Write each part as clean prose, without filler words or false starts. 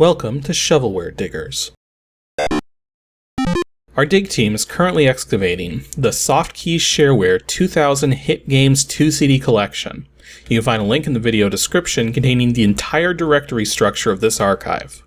Welcome to Shovelware Diggers. Our dig team is currently excavating the Softkey Shareware 2000 Hit Games 2 CD collection. You can find a link in the video description containing the entire directory structure of this archive.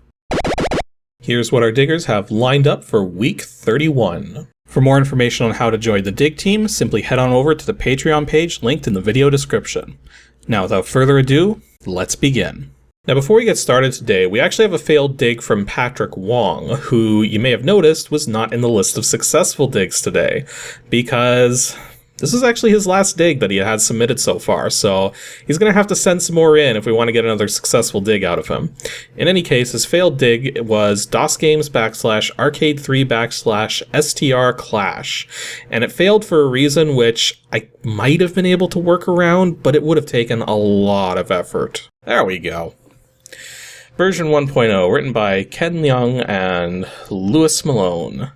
Here's what our diggers have lined up for week 31. For more information on how to join the dig team, simply head on over to the Patreon page linked in the video description. Now without further ado, let's begin. Now before we get started today, we actually have a failed dig from Patrick Wong, who you may have noticed was not in the list of successful digs today, because this is actually his last dig that he had submitted so far, so he's going to have to send some more in if we want to get another successful dig out of him. In any case, his failed dig was DOSGAMES /arcade3 /STR Clash, and it failed for a reason which I might have been able to work around, but it would have taken a lot of effort. There we go. Version 1.0, written by Ken Leung and Lewis Malone.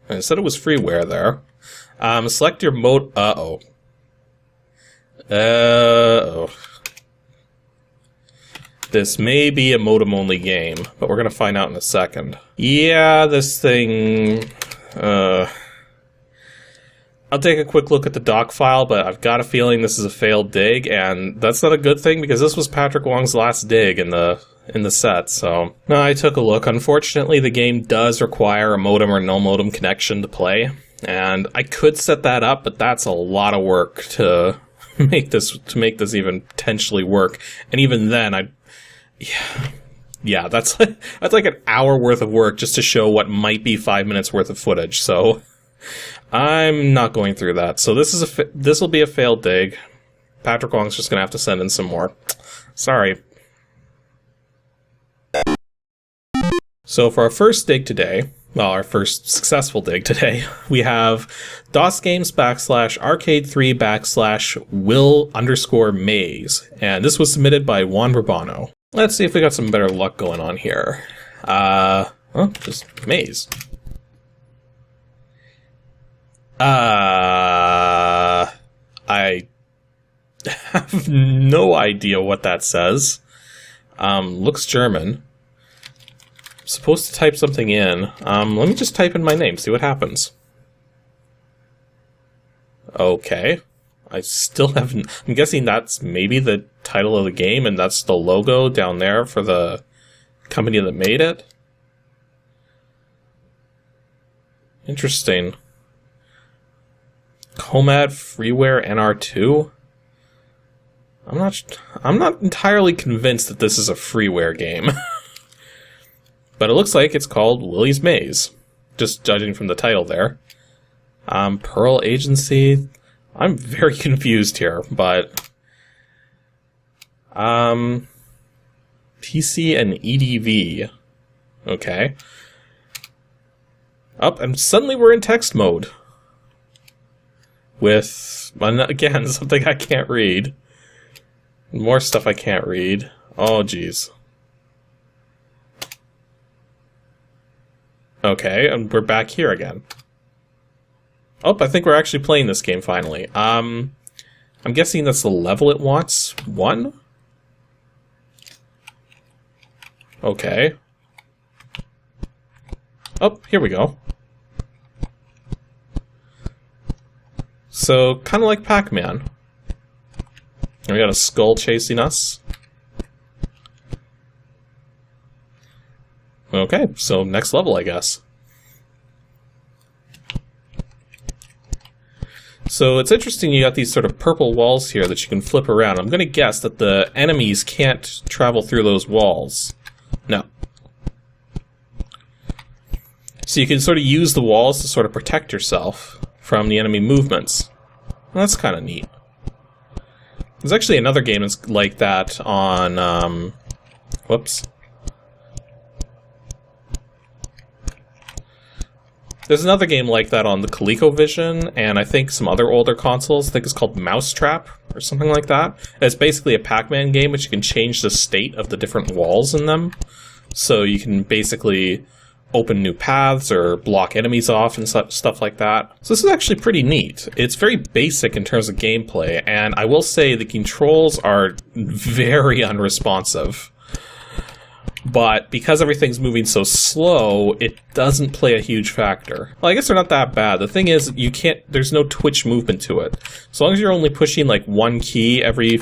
I said it was freeware there. Select your mode. This may be a modem-only game, but we're gonna find out in a second. Yeah, this thing. I'll take a quick look at the doc file, but I've got a feeling this is a failed dig, and that's not a good thing because this was Patrick Wong's last dig in the set, so... No, I took a look. Unfortunately, the game does require a modem or no modem connection to play, and I could set that up, but that's a lot of work to make this even potentially work. And even then, yeah, that's like an hour worth of work just to show what might be 5 minutes worth of footage, so... I'm not going through that. So this will be a failed dig. Patrick Wong's just going to have to send in some more. Sorry. So for our first dig today, well, our first successful dig today, we have DOSGAMES /arcade3 /will_maze. And this was submitted by Juan Rubano. Let's see if we got some better luck going on here. Just maze. I have no idea what that says. Looks German. I'm supposed to type something in. Let me just type in my name, see what happens. Okay. I still haven't... I'm guessing that's maybe the title of the game, and that's the logo down there for the company that made it. Interesting. Comad Freeware NR2? I'm not entirely convinced that this is a freeware game. But it looks like it's called Lily's Maze, just judging from the title there. Pearl Agency. I'm very confused here, but PC and EDV. Okay. And suddenly we're in text mode. With, again, something I can't read. More stuff I can't read. Oh, geez. Okay, and we're back here again. Oh, I think we're actually playing this game finally. I'm guessing that's the level it wants. 1? Okay. Oh, here we go. So, kind of like Pac-Man. We got a skull chasing us. Okay, so next level, I guess. So it's interesting you got these sort of purple walls here that you can flip around. I'm going to guess that the enemies can't travel through those walls. No. So you can sort of use the walls to sort of protect yourself from the enemy movements. Well, that's kind of neat. There's actually another game that's like that on, whoops. There's another game like that on the ColecoVision, and I think some other older consoles. I think it's called Mousetrap, or something like that. It's basically a Pac-Man game, but you can change the state of the different walls in them. So you can basically open new paths or block enemies off and stuff like that. So this is actually pretty neat. It's very basic in terms of gameplay, and I will say the controls are very unresponsive. But because everything's moving so slow, it doesn't play a huge factor. Well, I guess they're not that bad. The thing is, there's no twitch movement to it. As long as you're only pushing like one key every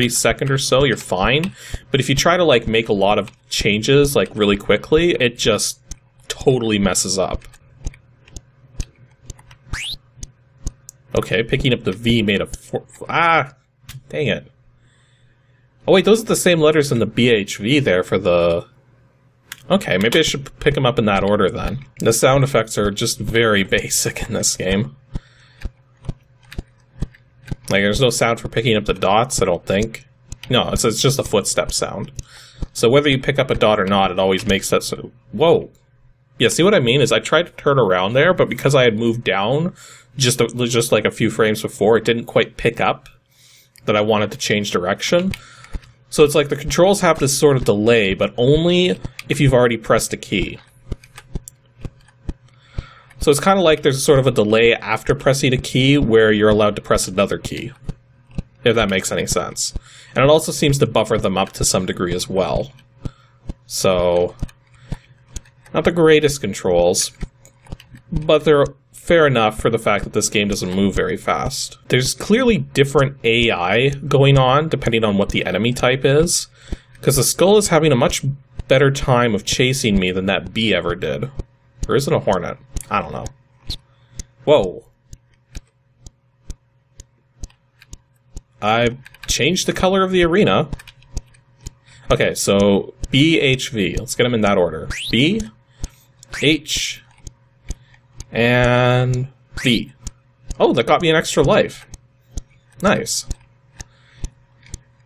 second or so, you're fine. But if you try to like make a lot of changes like really quickly, it just totally messes up. Okay, picking up the V made a dang it. Oh wait, those are the same letters in the BHV there for the... Okay, maybe I should pick them up in that order then. The sound effects are just very basic in this game. Like, there's no sound for picking up the dots, I don't think. No, it's just a footstep sound. So whether you pick up a dot or not, it always makes that so... Whoa! Yeah, see what I mean? Is I tried to turn around there, but because I had moved down just like a few frames before, it didn't quite pick up that I wanted to change direction. So it's like the controls have this sort of delay, but only if you've already pressed a key. So it's kind of like there's sort of a delay after pressing a key where you're allowed to press another key, if that makes any sense. And it also seems to buffer them up to some degree as well. So, not the greatest controls, but they're fair enough for the fact that this game doesn't move very fast. There's clearly different AI going on depending on what the enemy type is, because the skull is having a much better time of chasing me than that bee ever did. Or is it a hornet? I don't know. Whoa. I changed the color of the arena. Okay, so BHV. Let's get them in that order. B, H, and V. Oh, that got me an extra life. Nice.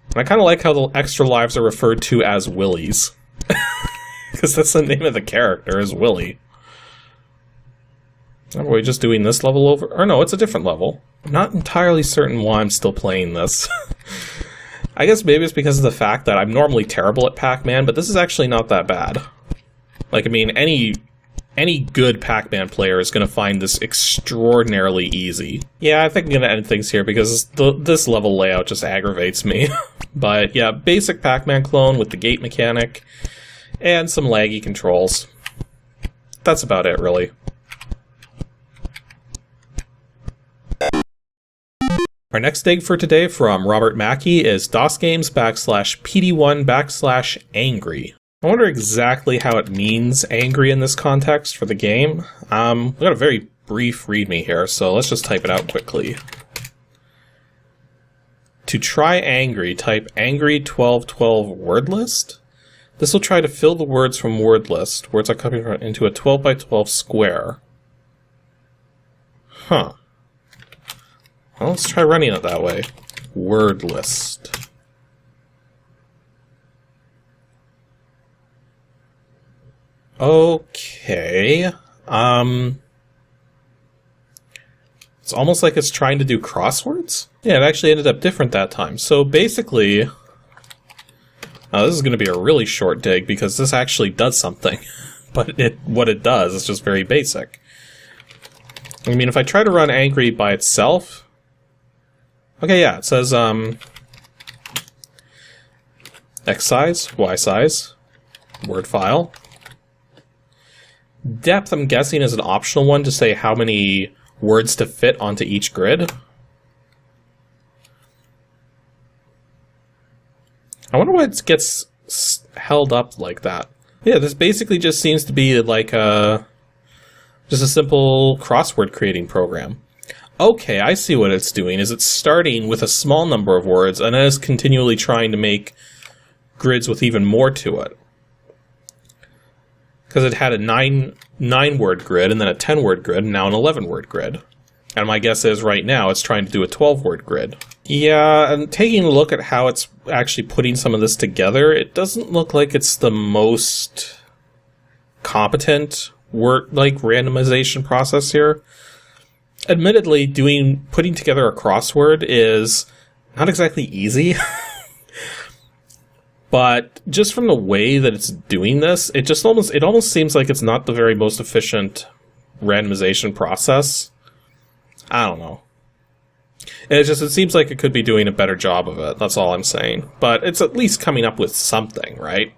And I kind of like how the extra lives are referred to as Willies. Because that's the name of the character, is Willy. Are we just doing this level over? Or no, it's a different level. I'm not entirely certain why I'm still playing this. I guess maybe it's because of the fact that I'm normally terrible at Pac-Man, but this is actually not that bad. Like, I mean, any good Pac-Man player is going to find this extraordinarily easy. Yeah, I think I'm going to end things here because this level layout just aggravates me. But yeah, basic Pac-Man clone with the gate mechanic and some laggy controls. That's about it, really. Our next dig for today from Robert Mackey is DOSGAMES /PD1 /angry. I wonder exactly how it means angry in this context for the game. We've got a very brief readme here, so let's just type it out quickly. To try angry, type angry 1212 word list. This will try to fill the words from word list, words are copied into a 12 by 12 square. Huh. Well, let's try running it that way. Word list. Okay. It's almost like it's trying to do crosswords? Yeah, it actually ended up different that time. So basically, this is going to be a really short dig because this actually does something. But what it does is just very basic. I mean, if I try to run angry by itself... Okay, yeah, it says, X size, Y size, word file. Depth, I'm guessing, is an optional one to say how many words to fit onto each grid. I wonder why it gets held up like that. Yeah, this basically just seems to be like just a simple crossword creating program. Okay, I see what it's doing, is it's starting with a small number of words and then it's continually trying to make grids with even more to it. Because it had a 9-word grid, and then a 10-word grid, and now an 11-word grid. And my guess is right now it's trying to do a 12-word grid. Yeah, and taking a look at how it's actually putting some of this together, it doesn't look like it's the most competent randomization process here. Admittedly, putting together a crossword is not exactly easy. But just from the way that it's doing this, it almost seems like it's not the very most efficient randomization process. I don't know. It seems like it could be doing a better job of it. That's all I'm saying. But it's at least coming up with something, right?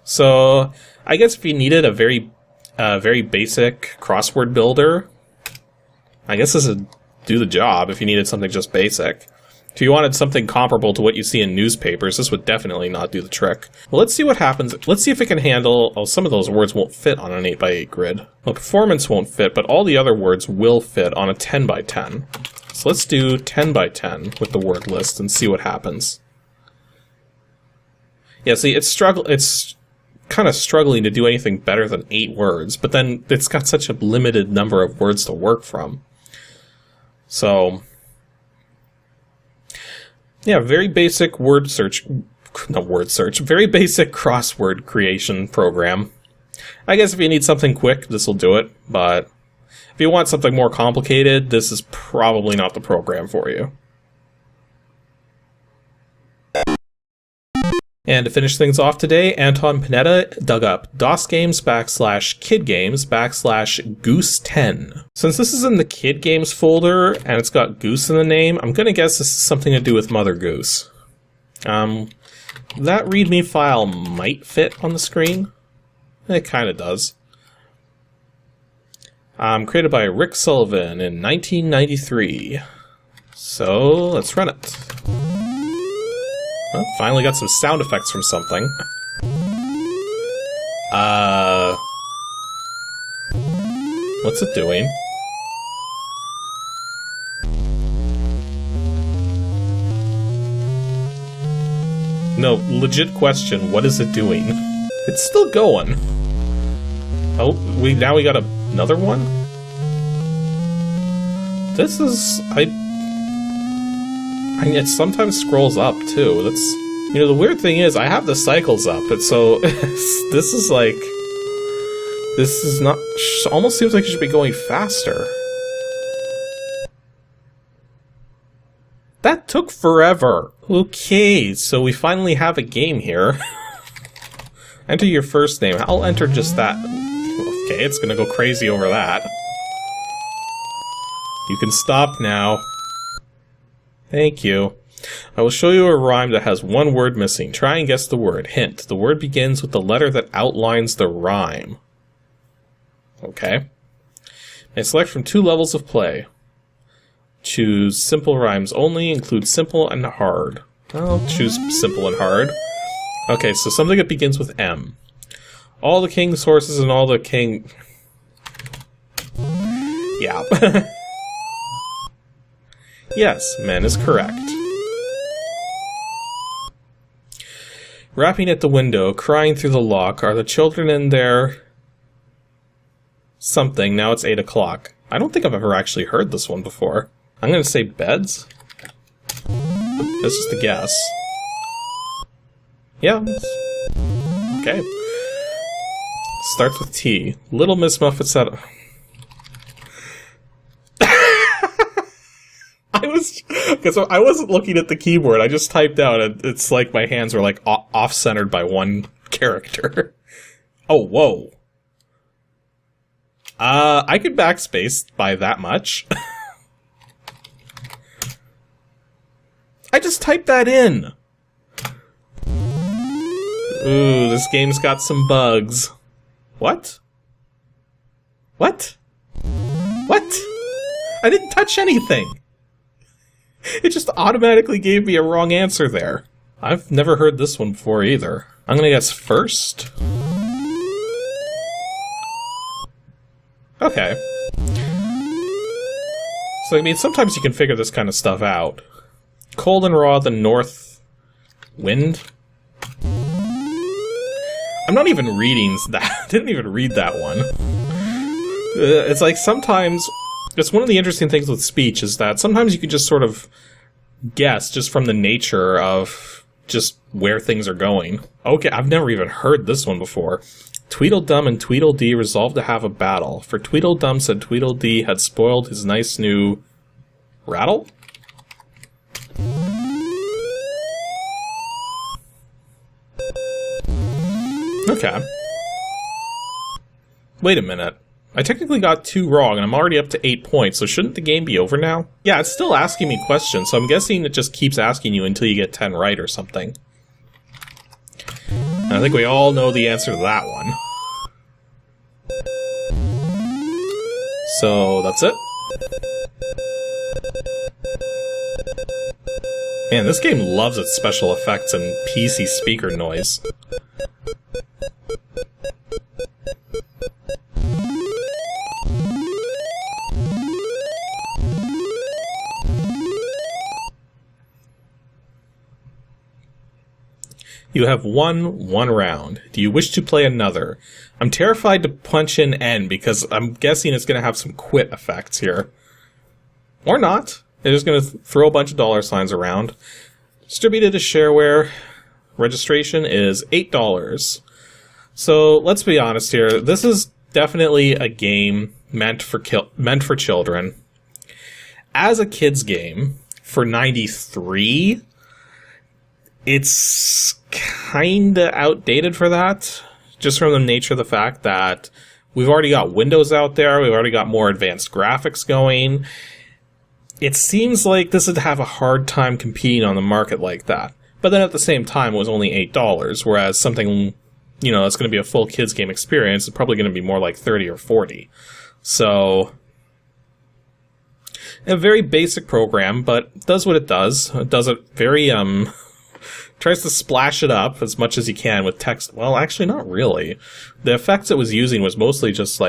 So I guess if you needed a very basic crossword builder, I guess this would do the job if you needed something just basic. If you wanted something comparable to what you see in newspapers, this would definitely not do the trick. Well, let's see what happens. Let's see if it can handle... Oh, some of those words won't fit on an 8x8 grid. Well, performance won't fit, but all the other words will fit on a 10x10. So let's do 10x10 with the word list and see what happens. Yeah, see, it's kind of struggling to do anything better than 8 words, but then it's got such a limited number of words to work from. So... yeah, very basic very basic crossword creation program. I guess if you need something quick, this will do it, but if you want something more complicated, this is probably not the program for you. And to finish things off today, Anton Panetta dug up DOSGAMES /KIDGAMES /Goose10. Since this is in the KIDGAMES folder and it's got Goose in the name, I'm gonna guess this is something to do with Mother Goose. That README file might fit on the screen. It kinda does. Created by Rick Sullivan in 1993. So, let's run it. Well, finally got some sound effects from something. What's it doing? No, legit question, what is it doing? It's still going. Oh, now we got another one? This is... it sometimes scrolls up, too. That's... you know, the weird thing is, I have the cycles up, and so... this is like... this is not... almost seems like it should be going faster. That took forever! Okay, so we finally have a game here. Enter your first name. I'll enter just that. Okay, it's gonna go crazy over that. You can stop now. Thank you. I will show you a rhyme that has one word missing. Try and guess the word. Hint, the word begins with the letter that outlines the rhyme. Okay. And select from 2 levels of play. Choose simple rhymes only, include simple and hard. I'll choose simple and hard. Okay, so something that begins with M. All the king's horses and all the king... yeah. Yes, men is correct. Rapping at the window, crying through the lock, are the children in there... something, now it's 8 o'clock. I don't think I've ever actually heard this one before. I'm gonna say beds? That's just a guess. Yeah. Okay. Starts with T. Little Miss Muffet said... because I wasn't looking at the keyboard, I just typed out, and it's like my hands were like off-centered by one character. Oh, whoa. I could backspace by that much. I just typed that in! Ooh, this game's got some bugs. What? What? What? I didn't touch anything! It just automatically gave me a wrong answer there. I've never heard this one before either. I'm gonna guess first. Okay. So, I mean, sometimes you can figure this kind of stuff out. Cold and raw, the north wind? I'm not even reading that. I didn't even read that one. It's like sometimes... it's one of the interesting things with speech is that sometimes you can just sort of guess just from the nature of just where things are going. Okay, I've never even heard this one before. Tweedledum and Tweedledee resolved to have a battle, for Tweedledum said Tweedledee had spoiled his nice new... rattle? Okay. Wait a minute. I technically got 2 wrong, and I'm already up to 8 points, so shouldn't the game be over now? Yeah, it's still asking me questions, so I'm guessing it just keeps asking you until you get 10 right or something. And I think we all know the answer to that one. So, that's it. Man, this game loves its special effects and PC speaker noise. You have won one round. Do you wish to play another? I'm terrified to punch in N because I'm guessing it's going to have some quit effects here. Or not. They're just going to throw a bunch of $ around. Distributed to Shareware. Registration is $8. So let's be honest here. This is definitely a game meant for children. As a kid's game, for 93, it's kinda outdated for that, just from the nature of the fact that we've already got Windows out there, we've already got more advanced graphics going. It seems like this would have a hard time competing on the market like that. But then at the same time, it was only $8, whereas something, you know, that's going to be a full kids game experience is probably going to be more like 30 or 40. So, a very basic program, but it does what it does. It does it very, tries to splash it up as much as you can with text. Well, actually, not really. The effects it was using was mostly just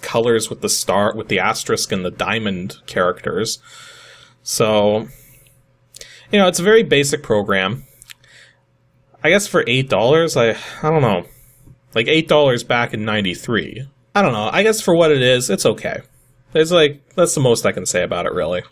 colors with the star, with the asterisk and the diamond characters. So, you know, it's a very basic program. I guess for $8, I don't know. Like $8 back in 93. I don't know. I guess for what it is, it's okay. It's like, that's the most I can say about it, really.